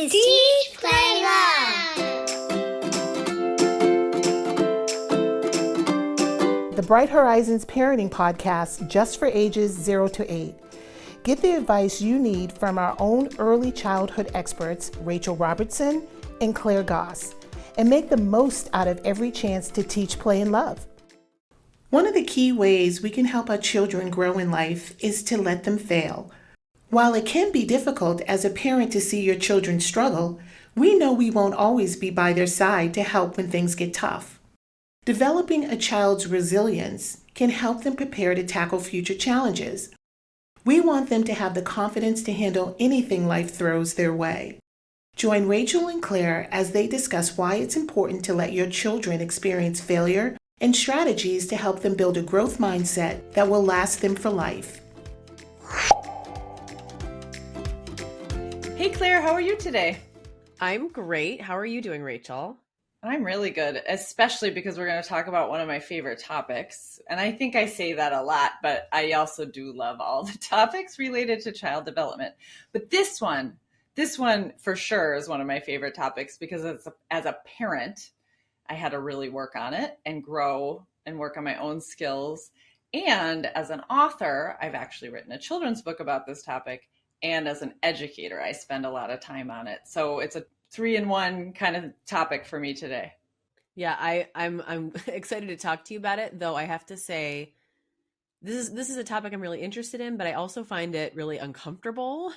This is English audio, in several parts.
is Teach Play Love. The Bright Horizons Parenting Podcast, just for ages 0 to 8. Get the advice you need from our own early childhood experts, Rachel Robertson and Claire Goss, and make the most out of every chance to teach, play, and love. One of the key ways we can help our children grow in life is to let them fail. While it can be difficult as a parent to see your children struggle, we know we won't always be by their side to help when things get tough. Developing a child's resilience can help them prepare to tackle future challenges. We want them to have the confidence to handle anything life throws their way. Join Rachel and Claire as they discuss why it's important to let your children experience failure and strategies to help them build a growth mindset that will last them for life. Hey Claire, how are you today? I'm great. How are you doing, Rachel? I'm really good, especially because we're going to talk about one of my favorite topics. And I think I say that a lot, but I also do love all the topics related to child development. But this one for sure is one of my favorite topics because as a parent, I had to really work on it and grow and work on my own skills. And as an author, I've actually written a children's book about this topic. And as an educator, I spend a lot of time on it. So it's a 3-in-1 kind of topic for me today. Yeah, I'm excited to talk to you about it, though I have to say this is a topic I'm really interested in, but I also find it really uncomfortable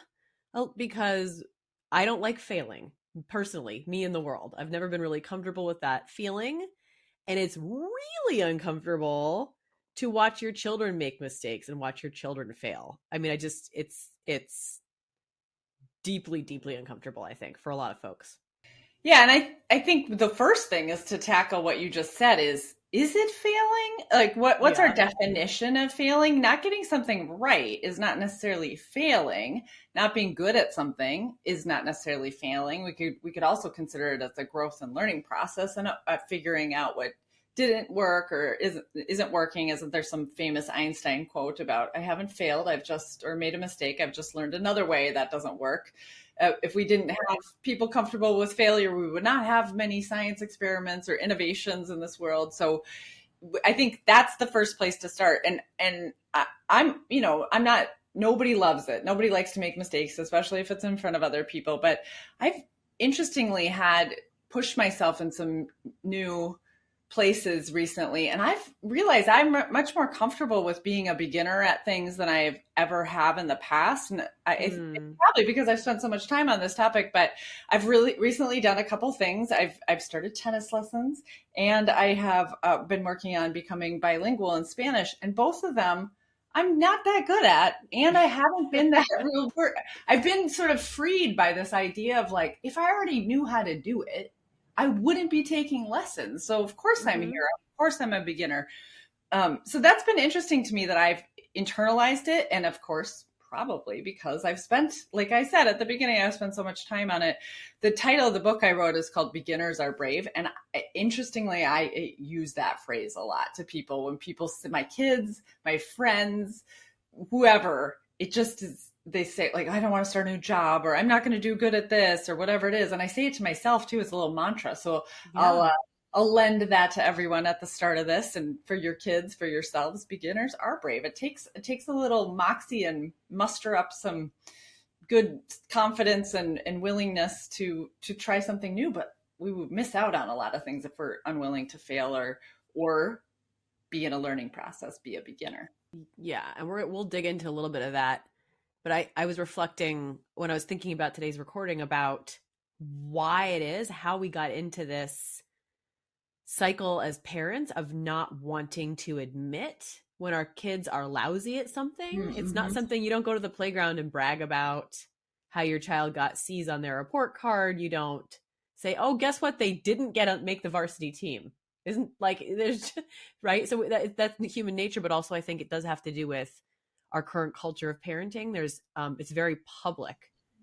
because I don't like failing, personally, me in the world. I've never been really comfortable with that feeling, and it's really uncomfortable to watch your children make mistakes and watch your children fail. I mean, it's deeply, deeply uncomfortable, I think, for a lot of folks. Yeah, and I think the first thing is to tackle what you just said is it failing? Like what's our definition of failing? Not getting something right is not necessarily failing. Not being good at something is not necessarily failing. We could also consider it as a growth and learning process and figuring out what didn't work or isn't working. Isn't there some famous Einstein quote about I haven't failed, or made a mistake, I've just learned another way that doesn't work. If we didn't have people comfortable with failure, we would not have many science experiments or innovations in this world. So I think that's the first place to start. And I'm not, nobody loves it. Nobody likes to make mistakes, especially if it's in front of other people. But I've interestingly had pushed myself in some new places recently. And I've realized I'm much more comfortable with being a beginner at things than I've ever have in the past. And it's probably because I've spent so much time on this topic, but I've really recently done a couple things. I've started tennis lessons and I have been working on becoming bilingual in Spanish, and both of them I'm not that good at, and I haven't been that real. I've been sort of freed by this idea of like, if I already knew how to do it, I wouldn't be taking lessons. So of course I'm here. Of course I'm a beginner. So that's been interesting to me that I've internalized it. And of course, probably because I've spent, like I said at the beginning, I've spent so much time on it. The title of the book I wrote is called Beginners Are Brave. And interestingly, I use that phrase a lot to people when people, my kids, my friends, whoever, it just is. They say like, I don't want to start a new job, or I'm not going to do good at this, or whatever it is. And I say it to myself too, as a little mantra. So yeah. I'll lend that to everyone at the start of this. And for your kids, for yourselves, beginners are brave. It takes a little moxie and muster up some good confidence and willingness to try something new, but we would miss out on a lot of things if we're unwilling to fail or be in a learning process, be a beginner. Yeah. And we'll dig into a little bit of that. But I was reflecting when I was thinking about today's recording about why it is, how we got into this cycle as parents of not wanting to admit when our kids are lousy at something. Mm-hmm. It's not something you don't go to the playground and brag about how your child got C's on their report card. You don't say, oh, guess what? They didn't make the varsity team. Isn't like there's right. So that's the human nature. But also I think it does have to do with our current culture of parenting. There's it's a very public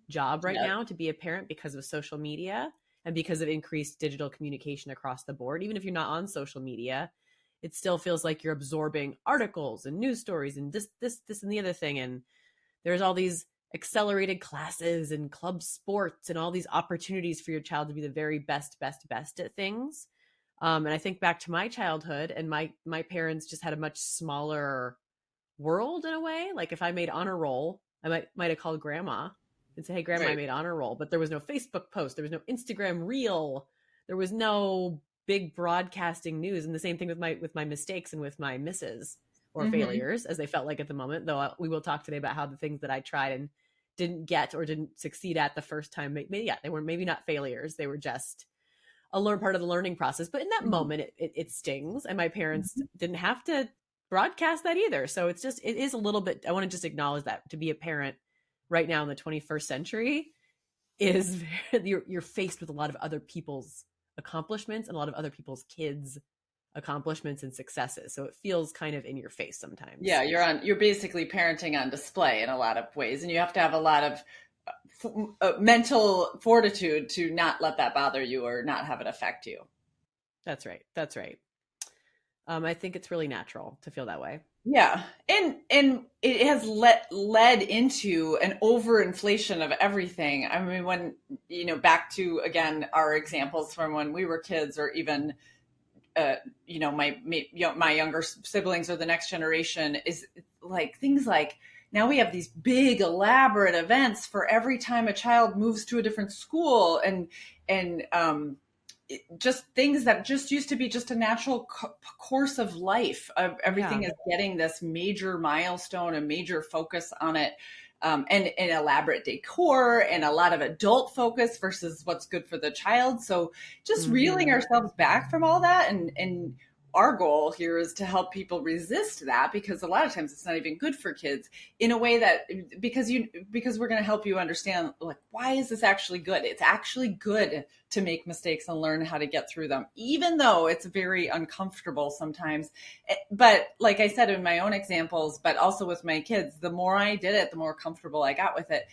job right now to be a parent because of social media and because of increased digital communication across the board. Even if you're not on social media, it still feels like you're absorbing articles and news stories and this and the other thing. And there's all these accelerated classes and club sports and all these opportunities for your child to be the very best at things. And I think back to my childhood, and my parents just had a much smaller world in a way. Like if I made honor roll, I might have called grandma and say, "Hey, grandma, I made honor roll." But there was no Facebook post, there was no Instagram reel, there was no big broadcasting news. And the same thing with my mistakes and with my misses or failures, as they felt like at the moment. Though we will talk today about how the things that I tried and didn't get or didn't succeed at the first time, they were maybe not failures, they were just a part of the learning process. But in that moment, it stings. And my parents didn't have to broadcast that either. So it is a little bit, I want to just acknowledge that to be a parent right now in the 21st century is you're faced with a lot of other people's accomplishments and a lot of other people's kids' accomplishments and successes. So it feels kind of in your face sometimes. Yeah, you're basically parenting on display in a lot of ways, and you have to have a lot of mental fortitude to not let that bother you or not have it affect you. That's right. I think it's really natural to feel that way. Yeah. And it has led into an overinflation of everything. I mean, when, back to, again, our examples from when we were kids, or even, my younger siblings or the next generation, is like things like, now we have these big elaborate events for every time a child moves to a different school, and just things that just used to be just a natural course of life. Everything is getting this major milestone, a major focus on it, and elaborate decor and a lot of adult focus versus what's good for the child. So just reeling ourselves back from all that, and our goal here is to help people resist that, because a lot of times it's not even good for kids, in a way that, because we're going to help you understand, like, why is this actually good? It's actually good to make mistakes and learn how to get through them, even though it's very uncomfortable sometimes. But like I said in my own examples, but also with my kids, the more I did it, the more comfortable I got with it.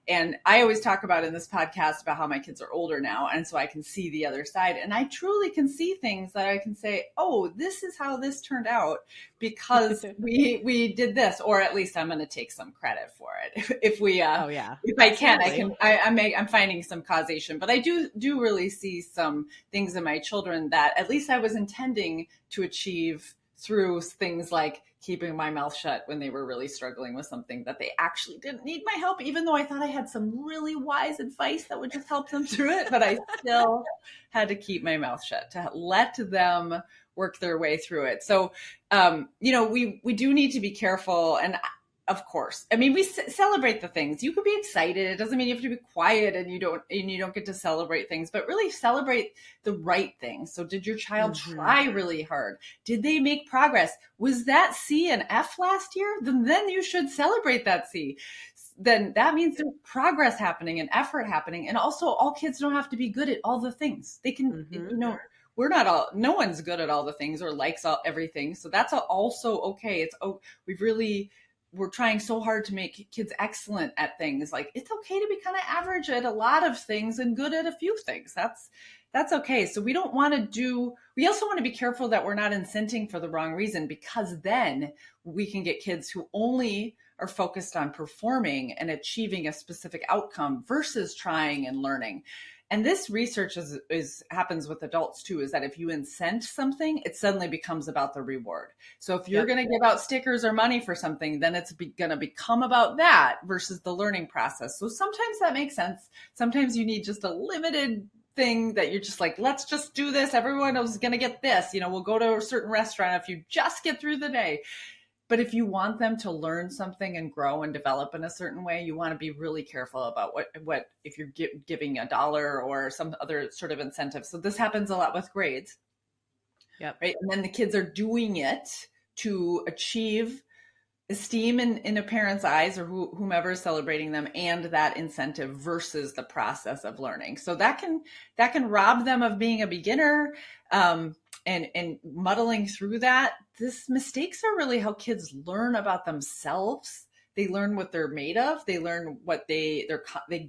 And I always talk about in this podcast about how my kids are older now, and so I can see the other side, and I truly can see things that I can say, oh, this is how this turned out because we did this, or at least I'm going to take some credit for it. If I can, I'm finding some causation, but I do really see some things in my children that at least I was intending to achieve through things like keeping my mouth shut when they were really struggling with something that they actually didn't need my help, even though I thought I had some really wise advice that would just help them through it. But I still had to keep my mouth shut to let them work their way through it. So, we do need to be careful. And of course, I mean, we celebrate the things. You could be excited. It doesn't mean you have to be quiet and you don't get to celebrate things, but really celebrate the right things. So did your child try really hard? Did they make progress? Was that C an F last year? Then you should celebrate that C. Then that means there's progress happening and effort happening. And also, all kids don't have to be good at all the things. They can, we're not all, no one's good at all the things or likes everything. So that's also okay. We're trying so hard to make kids excellent at things. Like, it's okay to be kind of average at a lot of things and good at a few things. That's okay. So we also want to be careful that we're not incenting for the wrong reason, because then we can get kids who only are focused on performing and achieving a specific outcome versus trying and learning. And this research happens with adults too, is that if you incent something, it suddenly becomes about the reward. So if you're going to give out stickers or money for something, then it's going to become about that versus the learning process. So sometimes that makes sense. Sometimes you need just a limited thing that you're just like, let's just do this. Everyone is going to get this. We'll go to a certain restaurant if you just get through the day. But if you want them to learn something and grow and develop in a certain way, you want to be really careful about what if you're giving $1 or some other sort of incentive. So this happens a lot with grades. Yep. Right. And then the kids are doing it to achieve esteem in a parent's eyes, or whomever is celebrating them, and that incentive versus the process of learning. So that can rob them of being a beginner. And muddling through that. Mistakes are really how kids learn about themselves. They learn what they're made of. They learn what they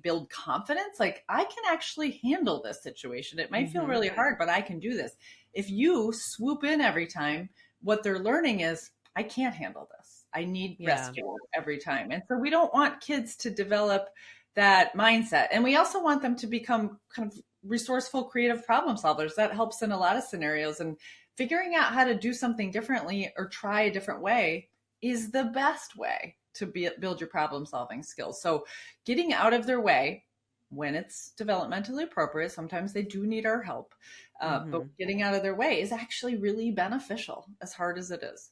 build confidence. Like, I can actually handle this situation. It might feel really hard, but I can do this. If you swoop in every time, what they're learning is, I can't handle this. I need Yeah. rescue every time. And so we don't want kids to develop that mindset. And we also want them to become kind of resourceful, creative problem solvers. That helps in a lot of scenarios. And figuring out how to do something differently or try a different way is the best way to build your problem solving skills. So getting out of their way when it's developmentally appropriate, sometimes they do need our help, but getting out of their way is actually really beneficial, as hard as it is.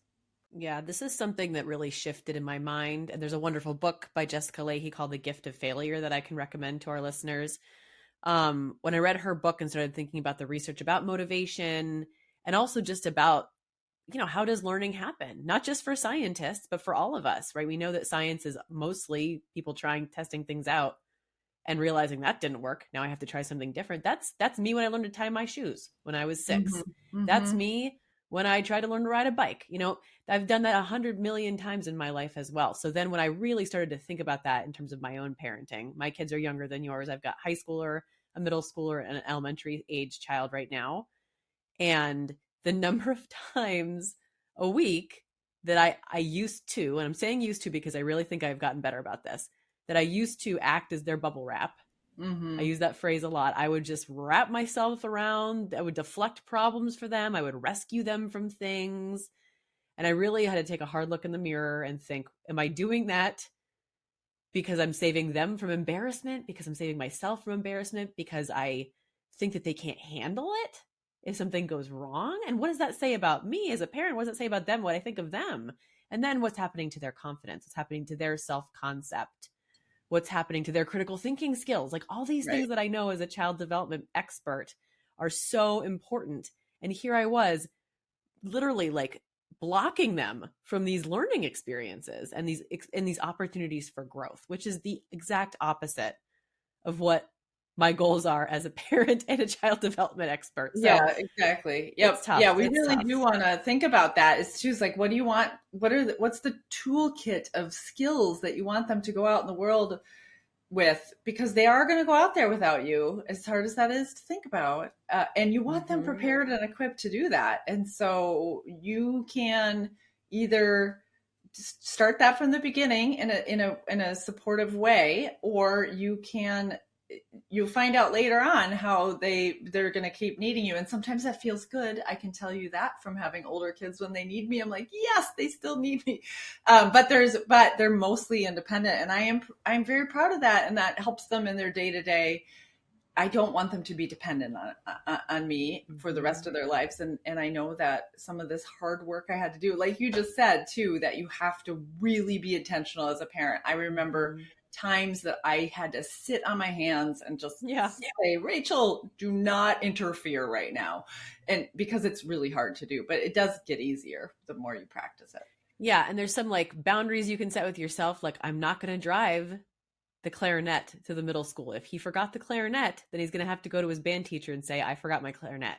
Yeah, this is something that really shifted in my mind. And there's a wonderful book by Jessica Leahy called The Gift of Failure that I can recommend to our listeners. When I read her book and started thinking about the research about motivation and also just about, how does learning happen? Not just for scientists, but for all of us, right? We know that science is mostly people testing things out and realizing that didn't work. Now I have to try something different. That's me when I learned to tie my shoes when I was 6. That's me when I tried to learn to ride a bike. I've done that 100 million times in my life as well. So then when I really started to think about that in terms of my own parenting, my kids are younger than yours. I've got high schooler, a middle schooler, and an elementary age child right now. And the number of times a week that I used to, and I'm saying used to because I really think I've gotten better about this, that I used to act as their bubble wrap. I use that phrase a lot. I would just wrap myself around. I would deflect problems for them. I would rescue them from things. And I really had to take a hard look in the mirror and think, am I doing that because I'm saving them from embarrassment? Because I'm saving myself from embarrassment? Because I think that they can't handle it if something goes wrong? And what does that say about me as a parent? What does it say about them, what I think of them? And then what's happening to their confidence? What's happening to their self-concept? What's happening to their critical thinking skills? Like all these things that I know as a child development expert are so important. And here I was literally like blocking them from these learning experiences and these opportunities for growth, which is the exact opposite of what my goals are as a parent and a child development expert. So yeah, exactly. Yep. Yeah, we really do want to think about that. It's choose like, what do you want? What's the toolkit of skills that you want them to go out in the world with? Because they are going to go out there without you, as hard as that is to think about. And you want them prepared and equipped to do that. And so you can either start that from the beginning in a supportive way, or you'll find out later on how they're going to keep needing you. And sometimes that feels good. I can tell you that from having older kids. When they need me, I'm like, yes, they still need me. But they're mostly independent, and I'm very proud of that. And that helps them in their day to day. I don't want them to be dependent on me for the rest of their lives. And I know that some of this hard work I had to do, like you just said too, that you have to really be intentional as a parent. I remember times that I had to sit on my hands and just say, Rachel, do not interfere right now. And because it's really hard to do, but it does get easier the more you practice it. Yeah. And there's some like boundaries you can set with yourself. Like, I'm not going to drive the clarinet to the middle school. If he forgot the clarinet, then he's going to have to go to his band teacher and say, I forgot my clarinet.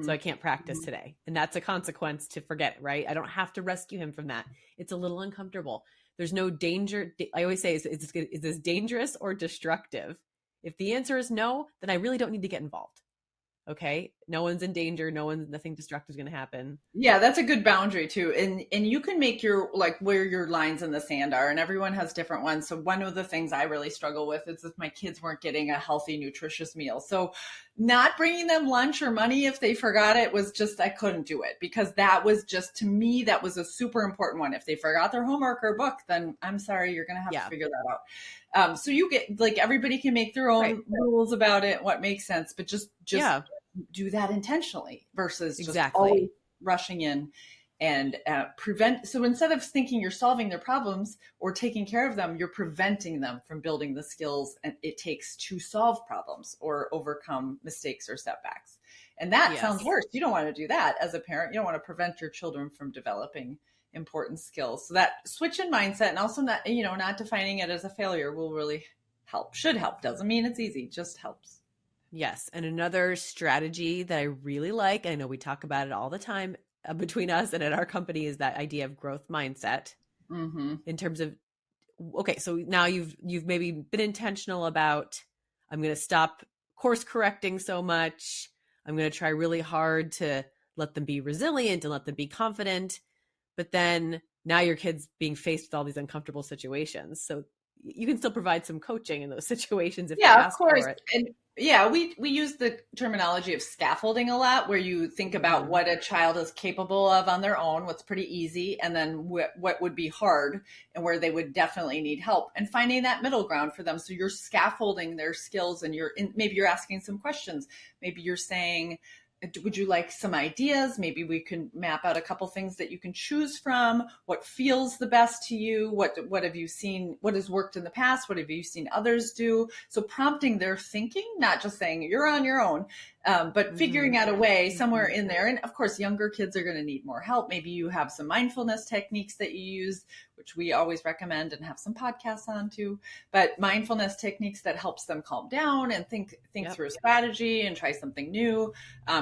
So I can't practice today. And that's a consequence to forget, right? I don't have to rescue him from that. It's a little uncomfortable. There's no danger. I always say, is this dangerous or destructive? If the answer is no, then I really don't need to get involved. Okay. No one's in danger. Nothing destructive is going to happen. Yeah. That's a good boundary too. And you can make where your lines in the sand are, and everyone has different ones. So one of the things I really struggle with is if my kids weren't getting a healthy, nutritious meal. So not bringing them lunch or money if they forgot it was just, I couldn't do it, because that was just, to me, that was a super important one. If they forgot their homework or book, then I'm sorry, you're going to have to figure that out. So you get, like, everybody can make their own rules about it, what makes sense, but just do that intentionally versus just always rushing in and prevent. So instead of thinking you're solving their problems or taking care of them, you're preventing them from building the skills it takes to solve problems or overcome mistakes or setbacks. And that sounds worse. You don't want to do that as a parent. You don't want to prevent your children from developing important skills. So that switch in mindset, and also not defining it as a failure, will really help. Should help. Doesn't mean it's easy, just helps. Yes. And another strategy that I really like, I know we talk about it all the time between us and at our company, is that idea of growth mindset. In terms of, okay, so now you've maybe been intentional about, I'm going to stop course correcting so much. I'm going to try really hard to let them be resilient and let them be confident. But then now your kid's being faced with all these uncomfortable situations. So you can still provide some coaching in those situations if they Yeah, of ask course. for it. And yeah, we use the terminology of scaffolding a lot, where you think about what a child is capable of on their own, what's pretty easy, and then what would be hard and where they would definitely need help, and finding that middle ground for them. So you're scaffolding their skills, and maybe you're asking some questions. Maybe you're saying, would you like some ideas? Maybe we can map out a couple things that you can choose from. What feels the best to you? What have you seen? What has worked in the past? What have you seen others do? So prompting their thinking, not just saying you're on your own, but figuring out a way somewhere in there. And of course, younger kids are going to need more help. Maybe you have some mindfulness techniques that you use, which we always recommend and have some podcasts on too. But mindfulness techniques that helps them calm down and think through a strategy and try something new.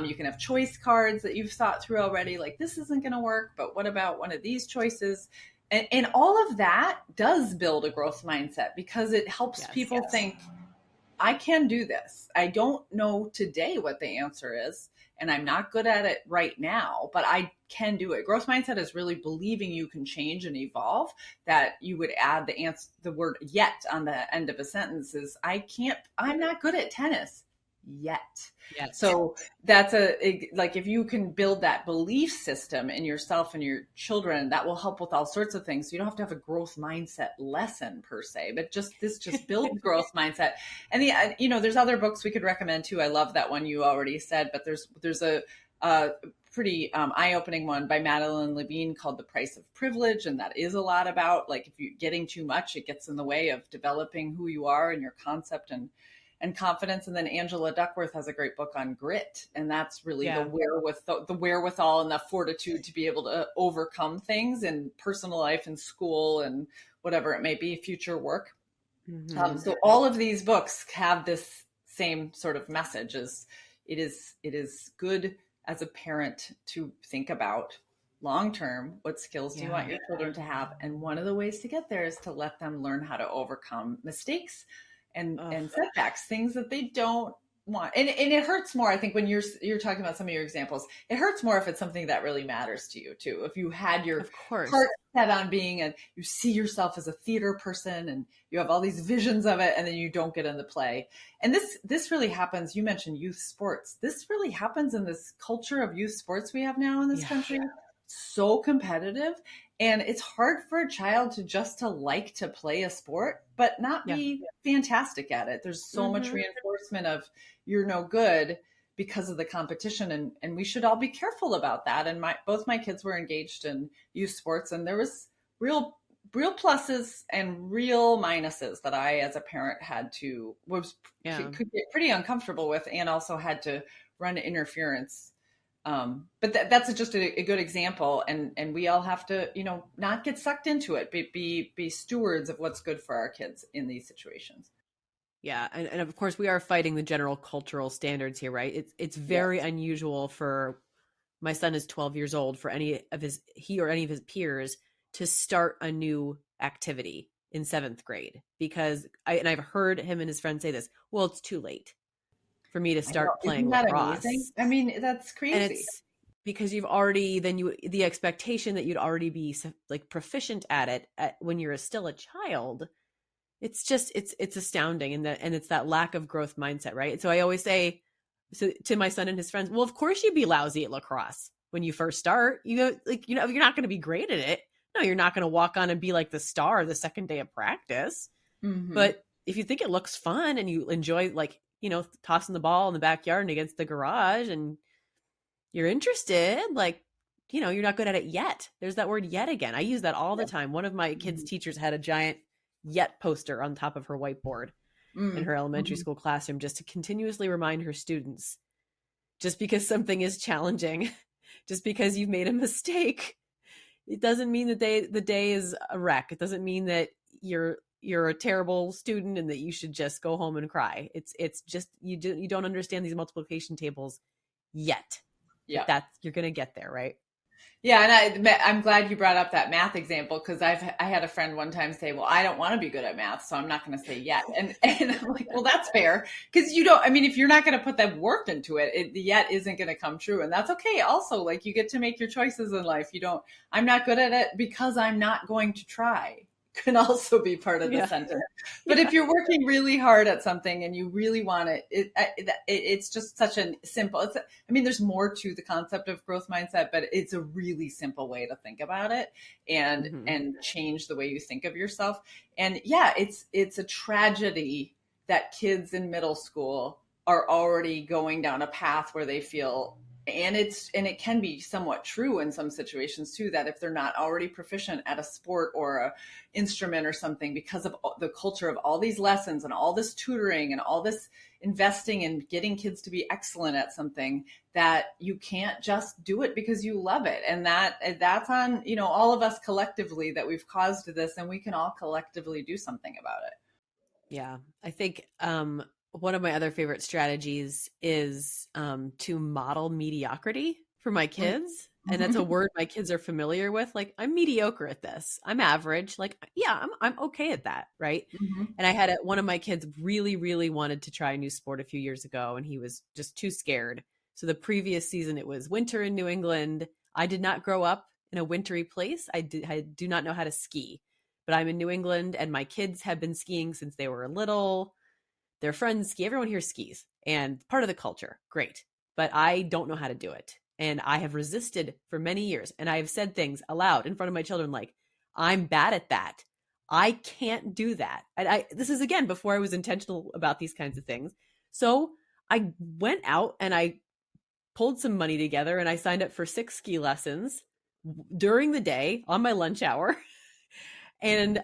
You can have choice cards that you've thought through already, like this isn't going to work, but what about one of these choices? And all of that does build a growth mindset, because it helps people think, I can do this. I don't know today what the answer is, and I'm not good at it right now, but I can do it. Growth mindset is really believing you can change and evolve. That you would add the word yet on the end of a sentence is, I'm not good at tennis yet. Yes. So that's like, if you can build that belief system in yourself and your children, that will help with all sorts of things. So you don't have to have a growth mindset lesson per se, but just builds growth mindset. And there's other books we could recommend too. I love that one you already said, but there's a pretty eye-opening one by Madeline Levine called The Price of Privilege. And that is a lot about, like, if you're getting too much, it gets in the way of developing who you are and your concept and confidence. And then Angela Duckworth has a great book on grit. And that's really the wherewithal and the fortitude to be able to overcome things in personal life and school and whatever it may be, future work. So all of these books have this same sort of message: is it is good as a parent to think about long-term, what skills do you want your children to have? And one of the ways to get there is to let them learn how to overcome mistakes and setbacks, things that they don't want. And it hurts more, I think, when you're talking about some of your examples. It hurts more if it's something that really matters to you too. If you had your heart set on you see yourself as a theater person and you have all these visions of it, and then you don't get into play. And this really happens. You mentioned youth sports. This really happens in this culture of youth sports we have now in this country. So competitive. And it's hard for a child to like to play a sport, but not be fantastic at it. There's so much reinforcement of you're no good because of the competition. And we should all be careful about that. And both my kids were engaged in youth sports, and there was real pluses and real minuses that I, as a parent, could get pretty uncomfortable with, and also had to run interference. But that's just a good example, and we all have to, not get sucked into it, be stewards of what's good for our kids in these situations. Yeah, and of course we are fighting the general cultural standards here, right? It's very unusual for, my son is 12 years old, for any of his peers to start a new activity in 7th grade, because I've heard him and his friends say this, well, it's too late for me to start playing lacrosse. Amazing? I mean, that's crazy. And it's because you've already, the expectation that you'd already be like proficient at it when you're still a child. It's just, it's astounding. And it's that lack of growth mindset, right? So I always say to my son and his friends, well, of course you'd be lousy at lacrosse when you first start. You're not going to be great at it. No, you're not going to walk on and be like the star the second day of practice. But if you think it looks fun and you enjoy, like, tossing the ball in the backyard and against the garage, and you're interested, like, you're not good at it yet. There's that word yet again. I use that all the time. One of my kids' teachers had a giant yet poster on top of her whiteboard in her elementary school classroom, just to continuously remind her students, just because something is challenging, just because you've made a mistake, it doesn't mean that the day is a wreck. It doesn't mean that you're a terrible student and that you should just go home and cry. It's just, you don't understand these multiplication tables yet. Yeah. You're going to get there, right? Yeah, and I'm glad you brought up that math example because I had a friend one time say, "Well, I don't want to be good at math, so I'm not going to say yet." And I'm like, "Well, that's fair because you don't. I mean, if you're not going to put that work into it, the yet isn't going to come true, and that's okay. Also, like you get to make your choices in life. You don't. I'm not good at it because I'm not going to try. Can also be part of the sentence. But if you're working really hard at something and you really want it's just such a simple, I mean, there's more to the concept of growth mindset, but it's a really simple way to think about it and change the way you think of yourself. And yeah, it's a tragedy that kids in middle school are already going down a path where they feel, and it can be somewhat true in some situations too, that if they're not already proficient at a sport or a instrument or something, because of the culture of all these lessons and all this tutoring and all this investing in getting kids to be excellent at something, that you can't just do it because you love it. And that's on, all of us collectively, that we've caused this, and we can all collectively do something about it. Yeah. I think one of my other favorite strategies is to model mediocrity for my kids. And that's a word my kids are familiar with. Like, I'm mediocre at this. I'm average. Like, yeah, I'm okay at that. Right. And I had one of my kids really, really wanted to try a new sport a few years ago, and he was just too scared. So the previous season, it was winter in New England. I did not grow up in a wintry place. I do not know how to ski, but I'm in New England, and my kids have been skiing since they were little. Their friends ski. Everyone here skis, and part of the culture. Great. But I don't know how to do it. And I have resisted for many years. And I have said things aloud in front of my children like, I'm bad at that. I can't do that. And this is, again, before I was intentional about these kinds of things. So I went out and I pulled some money together, and I signed up for 6 ski lessons during the day on my lunch hour. And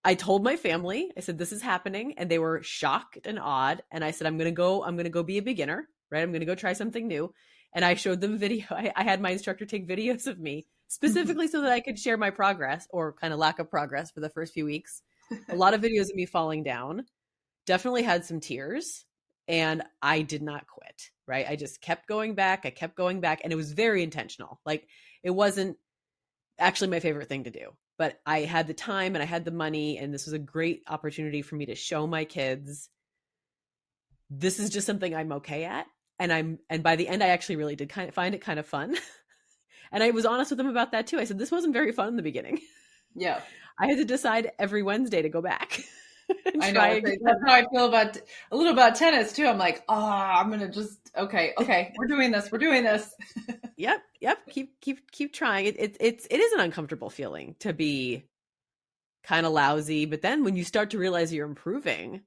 I told my family, I said, this is happening. And they were shocked and awed. And I said, I'm going to go be a beginner, right? I'm going to go try something new. And I showed them video. I had my instructor take videos of me specifically so that I could share my progress, or kind of lack of progress, for the first few weeks. A lot of videos of me falling down, definitely had some tears, and I did not quit, right? I just kept going back. And it was very intentional. Like, it wasn't actually my favorite thing to do, but I had the time and I had the money, and this was a great opportunity for me to show my kids, this is just something I'm okay at. And by the end, I actually really did find it kind of fun. And I was honest with them about that too. I said, this wasn't very fun in the beginning. Yeah. I had to decide every Wednesday to go back. I know. That's how I feel a little about tennis too. I'm like, I'm going to just, okay. We're doing this. Yep. Keep trying. It is an uncomfortable feeling to be kind of lousy. But then when you start to realize you're improving,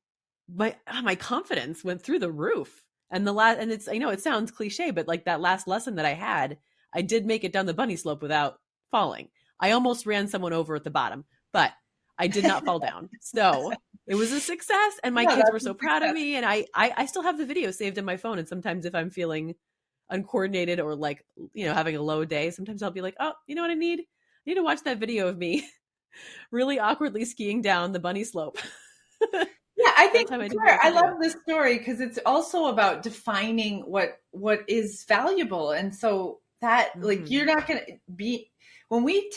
my confidence went through the roof. And it's, I know it sounds cliche, but like that last lesson that I had, I did make it down the bunny slope without falling. I almost ran someone over at the bottom, but I did not fall down. So it was a success, and my kids were so proud of me. And I still have the video saved in my phone. And sometimes if I'm feeling uncoordinated or like, having a low day, sometimes I'll be like, oh, you know what I need? I need to watch that video of me really awkwardly skiing down the bunny slope. Yeah, I think I love this story because it's also about defining what is valuable. And so that, like, you're not going to be, when we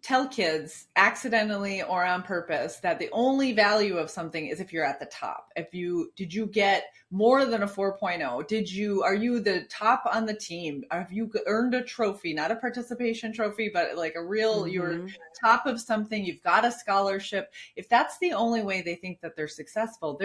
tell kids accidentally or on purpose that the only value of something is if you're at the top. Did you get more than a 4.0? Are you the top on the team? Have you earned a trophy, not a participation trophy, but like a real, you're top of something, you've got a scholarship. If that's the only way they think that they're successful,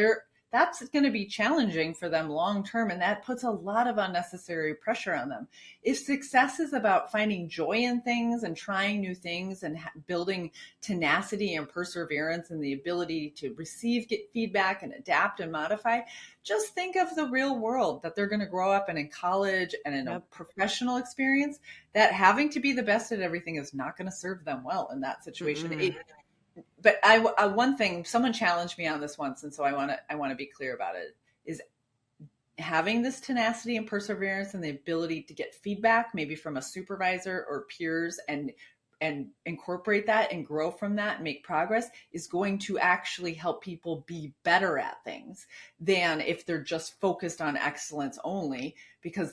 that's going to be challenging for them long term, and that puts a lot of unnecessary pressure on them. If success is about finding joy in things and trying new things and building tenacity and perseverance and the ability to receive feedback and adapt and modify, just think of the real world that they're going to grow up in college and in a professional experience, that having to be the best at everything is not going to serve them well in that situation. But one thing, someone challenged me on this once, and so I want to be clear about it, is having this tenacity and perseverance and the ability to get feedback, maybe from a supervisor or peers, and incorporate that and grow from that and make progress, is going to actually help people be better at things than if they're just focused on excellence only. because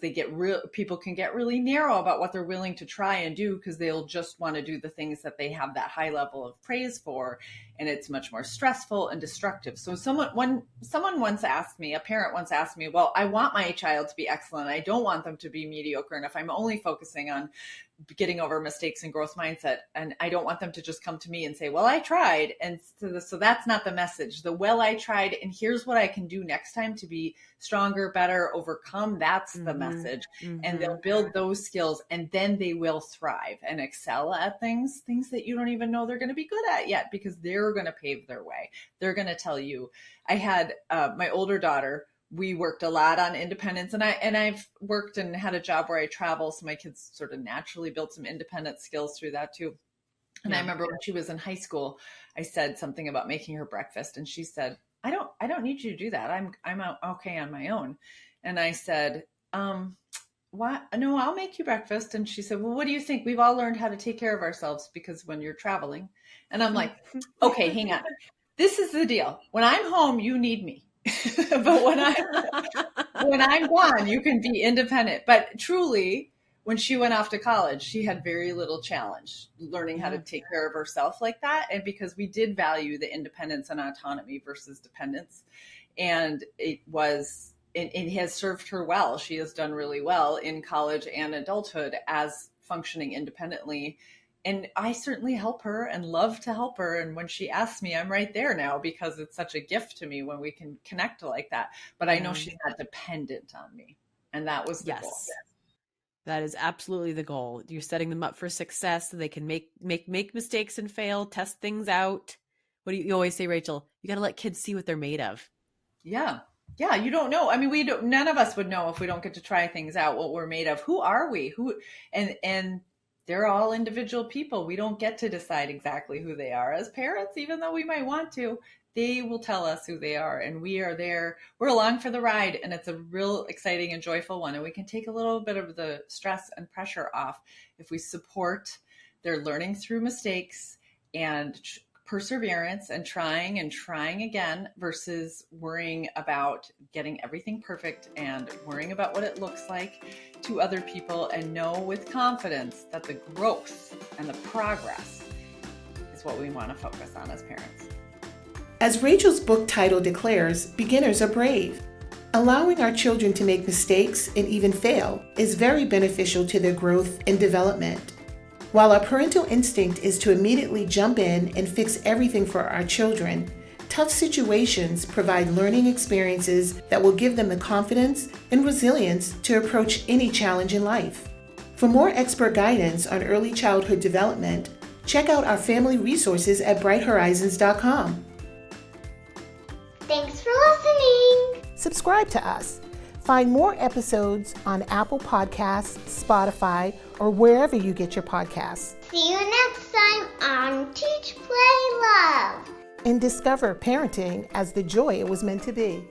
people can get really narrow about what they're willing to try and do because they'll just want to do the things that they have that high level of praise for. And it's much more stressful and destructive. So someone once asked me, a parent once asked me, well, I want my child to be excellent. I don't want them to be mediocre. And if I'm only focusing on getting over mistakes and growth mindset, and I don't want them to just come to me and say, well, I tried. And so that's not the message. I tried, and here's what I can do next time to be stronger, better, overcome. That's the message. And they'll build those skills, and then they will thrive and excel at things that you don't even know they're going to be good at yet, because they're going to pave their way. They're going to tell you. I had my older daughter. We worked a lot on independence, and I've worked and had a job where I travel. So my kids sort of naturally built some independent skills through that too. And I remember when she was in high school, I said something about making her breakfast, and she said, I don't need you to do that. I'm okay on my own. And I said, what? No, I'll make you breakfast. And she said, well, what do you think? We've all learned how to take care of ourselves because when you're traveling. And I'm like, okay, hang on. This is the deal. When I'm home, you need me. But when I'm gone, you can be independent. But truly, when she went off to college, she had very little challenge learning how to take care of herself like that. And because we did value the independence and autonomy versus dependence. And it has served her well. She has done really well in college and adulthood as functioning independently. And I certainly help her and love to help her. And when she asks me, I'm right there now, because it's such a gift to me when we can connect like that. But I know she's not dependent on me. And that was the goal. That is absolutely the goal. You're setting them up for success so they can make mistakes and fail, test things out. What do you always say, Rachel? You got to let kids see what they're made of. Yeah. Yeah. You don't know. I mean, none of us would know if we don't get to try things out, what we're made of. Who are we? And they're all individual people. We don't get to decide exactly who they are as parents, even though we might want to. They will tell us who they are, and we are there. We're along for the ride, and it's a real exciting and joyful one. And we can take a little bit of the stress and pressure off if we support their learning through mistakes and perseverance and trying again, versus worrying about getting everything perfect and worrying about what it looks like to other people, and know with confidence that the growth and the progress is what we want to focus on as parents. As Rachel's book title declares, beginners are brave. Allowing our children to make mistakes and even fail is very beneficial to their growth and development. While our parental instinct is to immediately jump in and fix everything for our children, tough situations provide learning experiences that will give them the confidence and resilience to approach any challenge in life. For more expert guidance on early childhood development, check out our family resources at brighthorizons.com. Thanks for listening. Subscribe to us. Find more episodes on Apple Podcasts, Spotify, or wherever you get your podcasts. See you next time on Teach, Play, Love. And discover parenting as the joy it was meant to be.